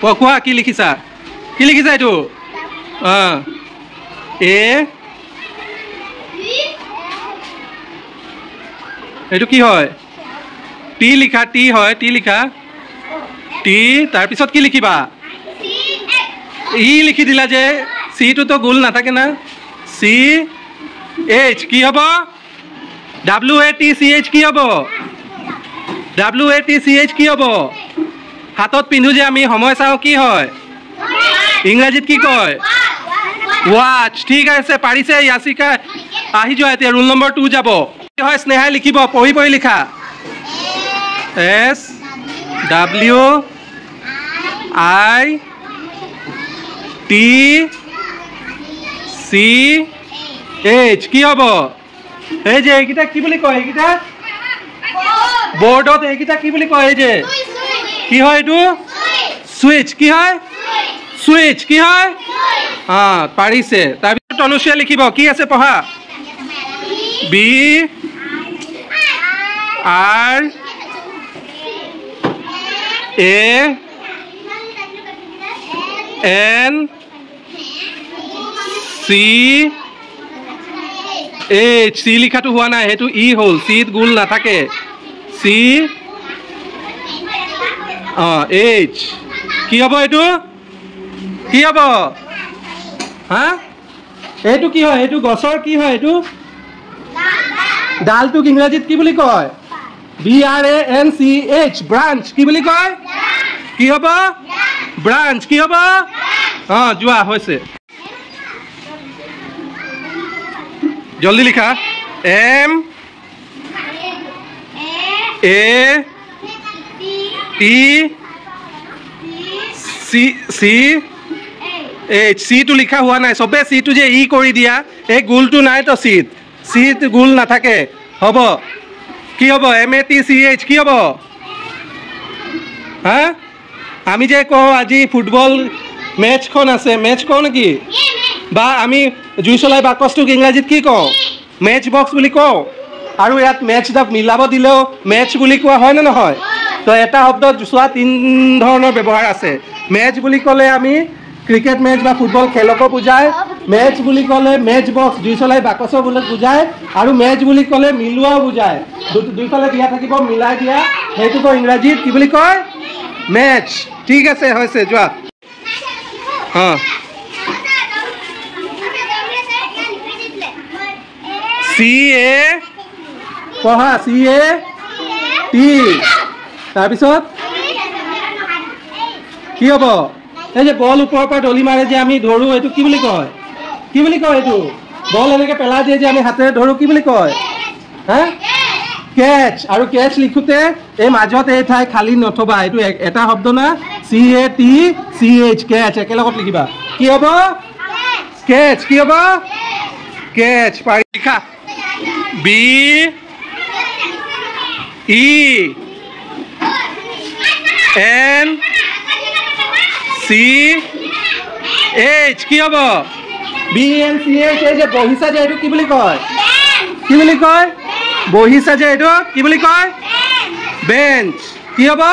কোৱা কি লিখিছা এইটো এ এইটো কি হয় টি লিখা টি হয় টি লিখা টি তাৰপিছত কি লিখিবা ই লিখি দিলা যে চিটোতো গোল নাথাকে না চি এইচ কি হ'ব WATCH কি হ'ব WATCH কি হ'ব হাতত পিন্ধো যে আমি সময় চাওঁ কি হয় ইংৰাজীত কি কয় ৱাচ ঠিক আছে পাৰিছে ইয়াচিকা আহি যোৱা এতিয়া ৰোল নম্বৰ 2 যাব কি হয় স্নেহাই লিখিব পঢ়ি লিখা SWITCH কি হ'ব এই যে এইকেইটা কি বুলি কয় এইকেইটা বৰ্ডত এইকেইটা কি বুলি কয় এই যে কি হয় এইটো সুইচ কি হয় সুইচ কি হয় পাৰিছে তাৰপিছত তনুশ্ৰীয়ে লিখিব কি আছে পঢ়া BRANCH চি লিখাটো হোৱা নাই সেইটো ই হ'ল চিত গোল নাথাকে চি এইচ কি হ'ব এইটো কি হ'ব হা এইটো কি হয় এইটো গছৰ কি হয় এইটো ডালটোক ইংৰাজীত কি বুলি কয় BRANCH ব্ৰাঞ্চ কি বুলি কয় কি হ'ব ব্ৰাঞ্চ কি হ'ব যোৱা হৈছে জলদি লিখা MATCH চিটো লিখা হোৱা নাই চবে চিটো যে ই কৰি দিয়া এই গোলটো নাই তো চিট গোল নাথাকে হ'ব কি হ'ব MATCH কি হ'ব হা আমি যে কওঁ আজি ফুটবল মেচখন আছে মেচ কওঁ নেকি বা আমি জুই চলাই বাকচটোক ইংৰাজীত কি কওঁ মেচ বক্স বুলি কওঁ আৰু ইয়াত মেচ মিলাব দিলেও মেচ বুলি কোৱা হয় নে নহয় তো এটা শব্দত চোৱা 3 ধৰণৰ ব্যৱহাৰ আছে মেচ বুলি ক'লে আমি ক্ৰিকেট মেচ বা ফুটবল খেলকো বুজায় মেচ বুলি ক'লে মেচ বক্স জুই চলাই বাকচো বুজায় আৰু মেচ বুলি ক'লে মিলোৱাও বুজায় দুইফালে দিয়া থাকিব মিলাই দিয়া সেইটোকো ইংৰাজীত কি বুলি কয় মেচ ঠিক আছে হৈছে যোৱা CA পঢ়া CAT তাৰপিছত কি হ'ব এই যে বল ওপৰৰ পৰা দলি মাৰে যে আমি ধৰো এইটো কি বুলি কয় এইটো বল এনেকৈ পেলাই দিয়ে যে আমি হাতেৰে ধৰো কি বুলি কয় হা কেচ আৰু কেচ লিখোতে এই মাজত এই ঠাই খালী নথবা এইটো এটা শব্দ না CATCH কেচ একেলগত লিখিবা কি হ'ব কেচ কি হ'ব কেচ পাৰি লিখা BENCH কি হ'ব BENCH এই যে বহিছা যে এইটো কি বুলি কয় বহিছা যে এইটো কি বুলি কয় বেঞ্চ কি হ'ব